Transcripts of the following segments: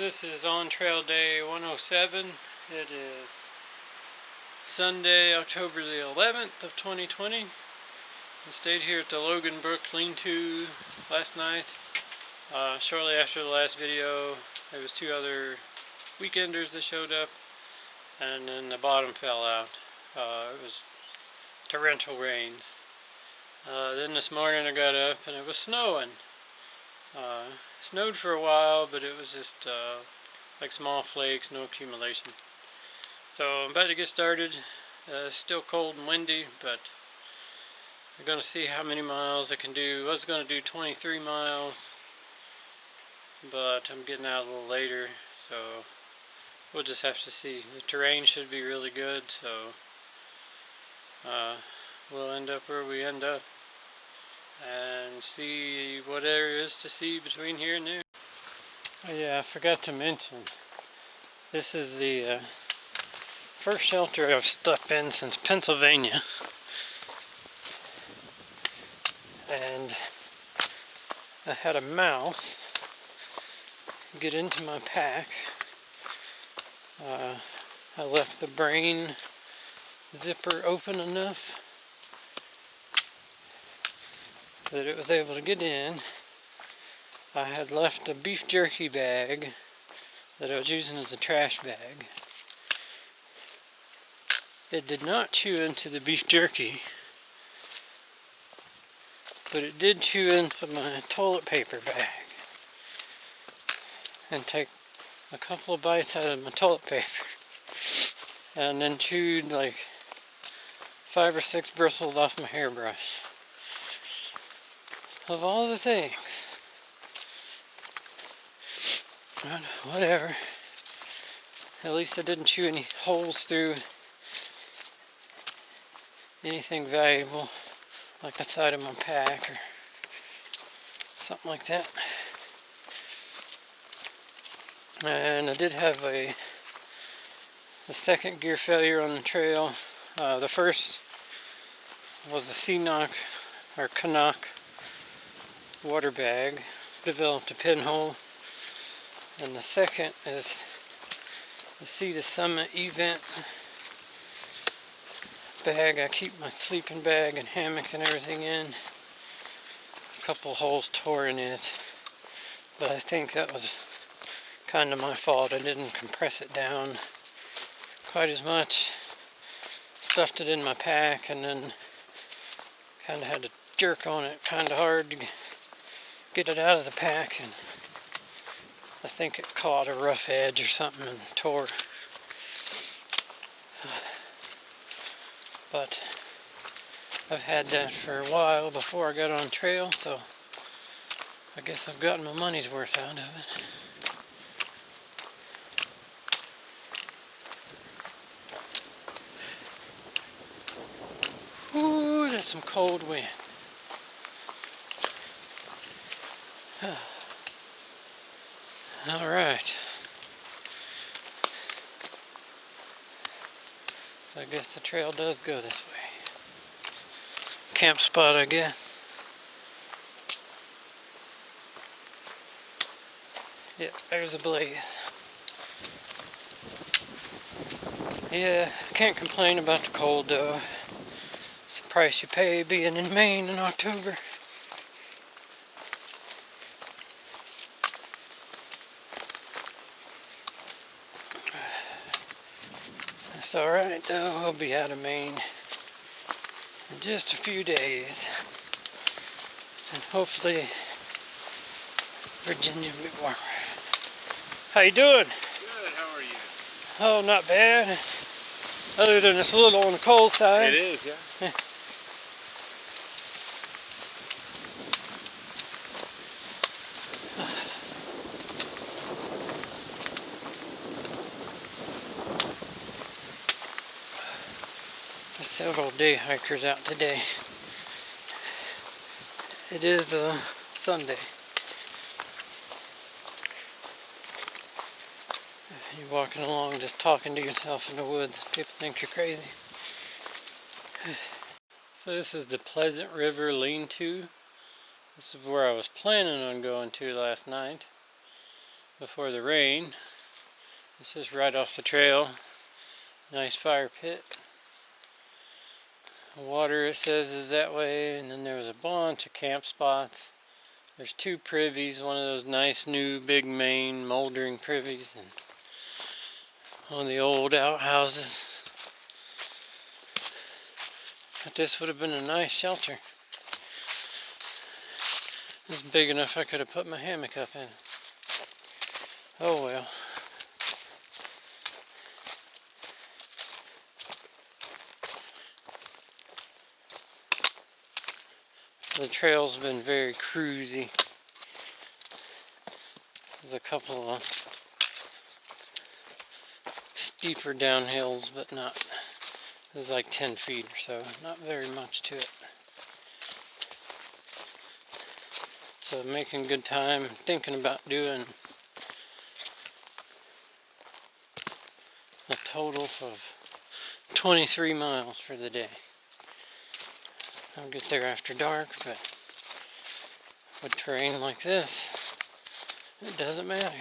This is on trail day 107. It is Sunday, October the 11th of 2020. I stayed here at the Logan Brook lean-to last night. Shortly after the last video, there was two other weekenders that showed up, and then the bottom fell out. It was torrential rains. Then this morning I got up and it was snowing. Snowed for a while, but it was just like small flakes, no accumulation. So I'm about to get started. Still cold and windy, but I'm going to see how many miles I can do. I was going to do 23 miles, but I'm getting out a little later, so we'll just have to see. The terrain should be really good, so we'll end up where we end up and see what there is to see between here and there. Oh yeah, I forgot to mention, this is the first shelter I've stuck in since Pennsylvania, and I had a mouse get into my pack. I left the brain zipper open enough that it was able to get in. I had left a beef jerky bag that I was using as a trash bag. It did not chew into the beef jerky, but it did chew into my toilet paper bag and take a couple of bites out of my toilet paper, and then chewed like 5 or 6 bristles off my hairbrush. Of all the things. But whatever. At least I didn't chew any holes through anything valuable, like the side of my pack or something like that. And I did have a second gear failure on the trail. The first was a C-knock or Canuck water bag, developed a pinhole, and the second is the Sea to Summit event bag. I keep my sleeping bag and hammock and everything in. A couple holes tore in it, but I think that was kind of my fault. I didn't compress it down quite as much. Stuffed it in my pack and then kind of had to jerk on it kind of hard to get it out of the pack, and I think it caught a rough edge or something and tore. But I've had that for a while before I got on trail, so I guess I've gotten my money's worth out of it. Ooh, that's some cold wind. All right. So I guess the trail does go this way. Camp spot, I guess. Yep, there's a blaze. Yeah, can't complain about the cold though. It's the price you pay being in Maine in October. It's alright though, I'll be out of Maine in just a few days. And hopefully Virginia will be warmer. How you doing? Good, how are you? Oh, not bad. Other than it's a little on the cold side. It is, yeah. There's several day hikers out today. It is Sunday. You're walking along just talking to yourself in the woods. People think you're crazy. So this is the Pleasant River lean-to. This is where I was planning on going to last night. before the rain. This is right off the trail. Nice fire pit. Water, it says, is that way, and then there's a bunch of camp spots. There's 2 privies, one of those nice new big main moldering privies, and one of the old outhouses. But this would have been a nice shelter. It's big enough I could have put my hammock up in. Oh well. The trail's been very cruisy. There's a couple of steeper downhills, but not. There's like 10 feet or so, not very much to it. So making good time, thinking about doing a total of 23 miles for the day. I'll get there after dark, but with terrain like this, it doesn't matter.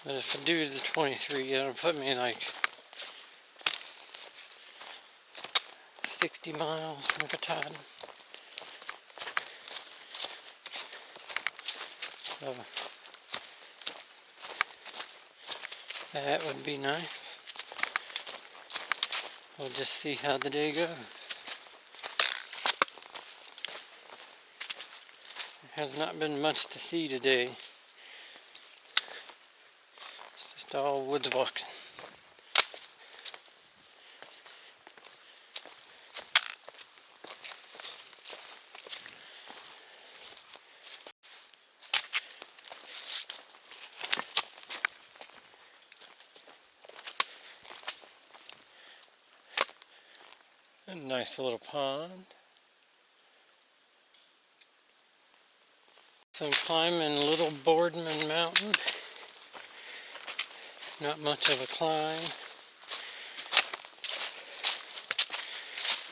But if I do the 23, it'll put me like 60 miles from Katahdin. So that would be nice. We'll just see how the day goes. There has not been much to see today. It's just all woods walking. A nice little pond. So I'm climbing Little Boardman Mountain. Not much of a climb.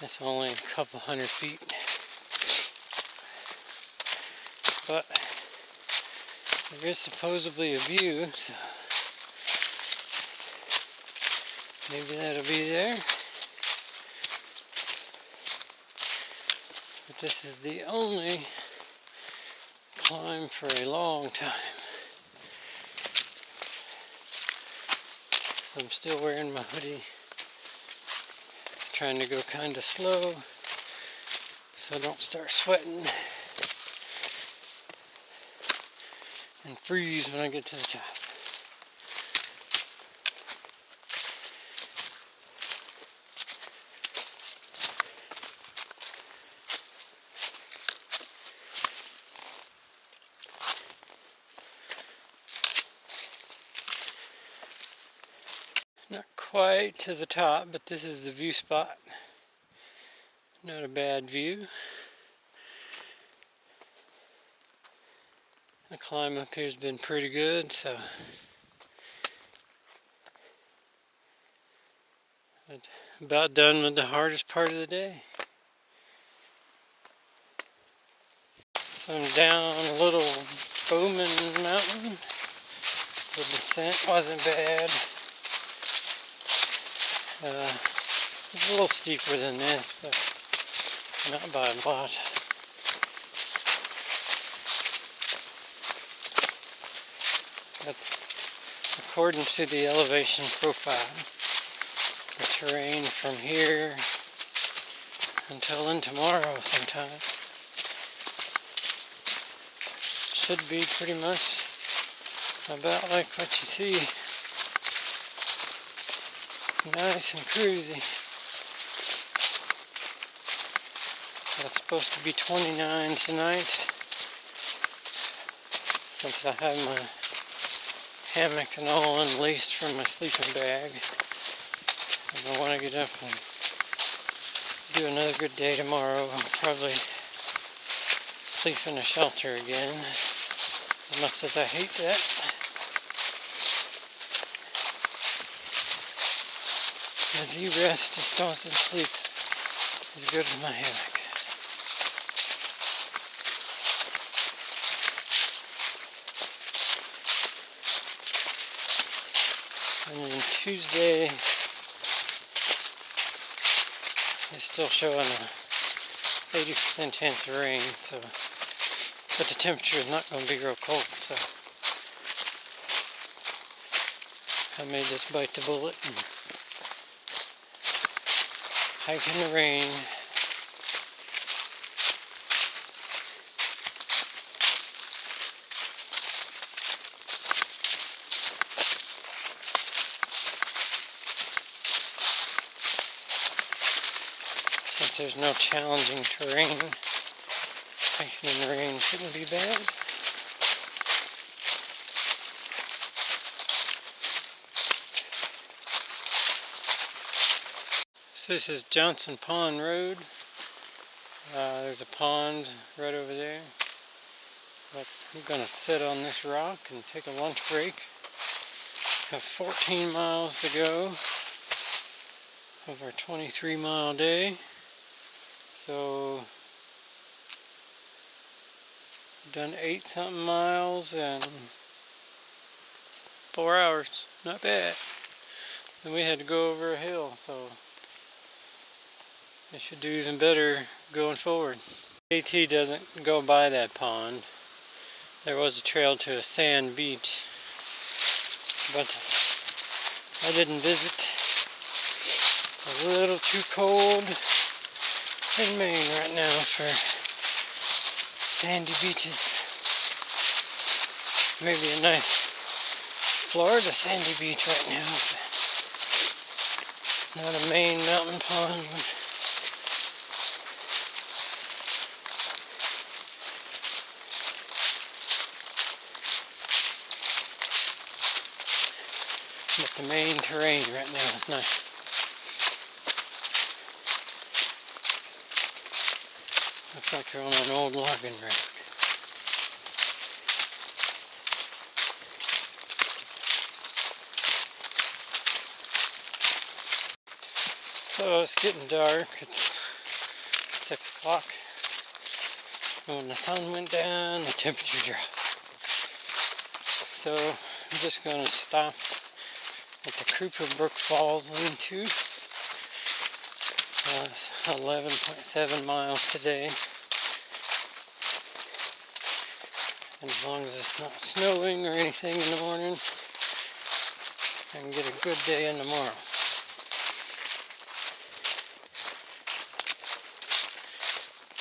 It's only a couple hundred feet. But there is supposedly a view, so maybe that'll be there. But this is the only climb for a long time. I'm still wearing my hoodie, trying to go kind of slow so I don't start sweating and freeze when I get to the top. Not quite to the top, but this is the view spot. Not a bad view. The climb up here has been pretty good, so I'm about done with the hardest part of the day. So I'm down a little Bowman Mountain. The descent wasn't bad. It's a little steeper than this, but not by a lot. But according to the elevation profile, the terrain from here until in tomorrow sometime should be pretty much about like what you see. Nice and cruisy. It's supposed to be 29 tonight. Since I have my hammock and all unlaced from my sleeping bag. And I want to get up and do another good day tomorrow. I'll probably sleep in a shelter again. As much as I hate that. As you rest, just don't sleep as good as my hammock. And then Tuesday, it's still showing a 80% chance of rain, so, but the temperature is not going to be real cold, so I may just bite the bullet and hike in the rain. Since there's no challenging terrain, hiking in the rain shouldn't be bad. So this is Johnson Pond Road. There's a pond right over there. But I'm going to sit on this rock and take a lunch break. Have 14 miles to go over a 23-mile day. So done 8-something miles in 4 hours. Not bad. Then we had to go over a hill, so I should do even better going forward. AT doesn't go by that pond. There was a trail to a sand beach, but I didn't visit. A little too cold in Maine right now for sandy beaches. Maybe a nice Florida sandy beach right now, but not a Maine mountain pond. But the main terrain right now is nice. Looks like you're on an old logging road. So it's getting dark. It's 6 o'clock. And when the sun went down, the temperature dropped. So I'm just going to stop at the Cooper Brook Falls lean-to. 11.7 miles today. And as long as it's not snowing or anything in the morning, I can get a good day in tomorrow.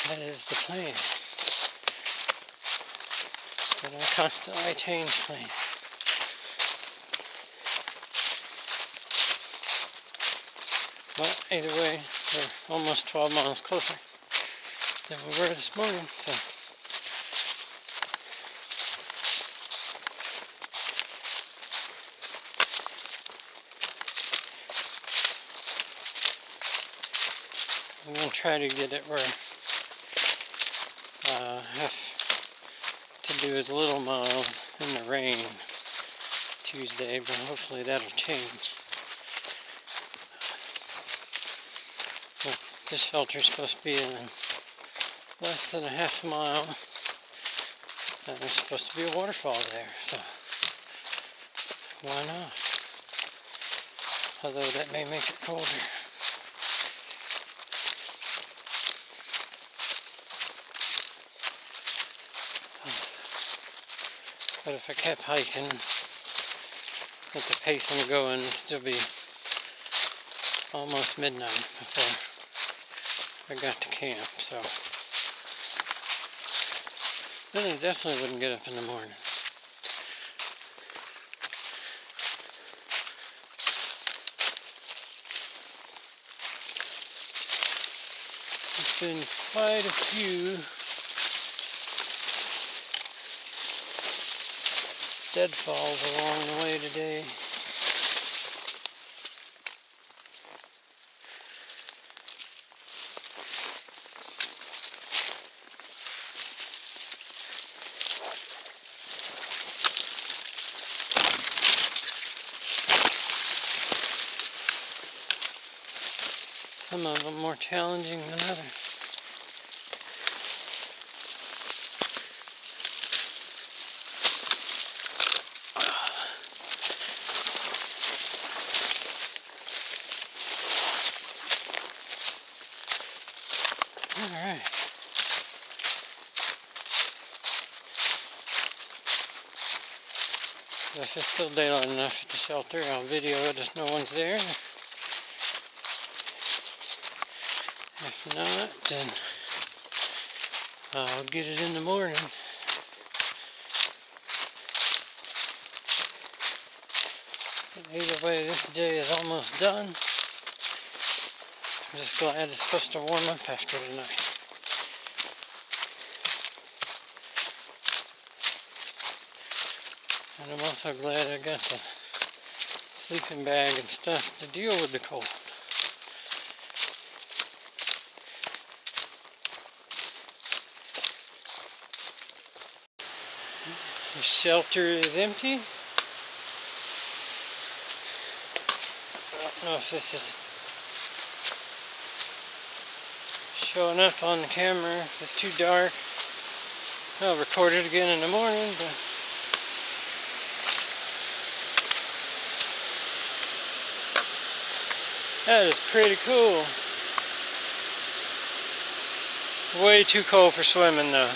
That is the plan. But I constantly change plans. But either way, we're almost 12 miles closer than we were this morning, so I'm going to try to get it where I have to do as little miles in the rain Tuesday, but hopefully that'll change. But this filter is supposed to be in less than a half a mile, and there's supposed to be a waterfall there, so why not? Although that may make it colder. But if I kept hiking at the pace I'm going, it'd still be almost midnight before I got to camp, so then I definitely wouldn't get up in the morning. There's been quite a few deadfalls along the way today. Some of them more challenging than others. Alright. If it's still daylight enough at the shelter, I'll video it if no one's there. If not, then I'll get it in the morning. But either way, this day is almost done. I'm just glad it's supposed to warm up after tonight. And I'm also glad I got the sleeping bag and stuff to deal with the cold. The shelter is empty. I don't know if this is showing up on the camera. If it's too dark, I'll record it again in the morning, but that is pretty cool. Way too cold for swimming though.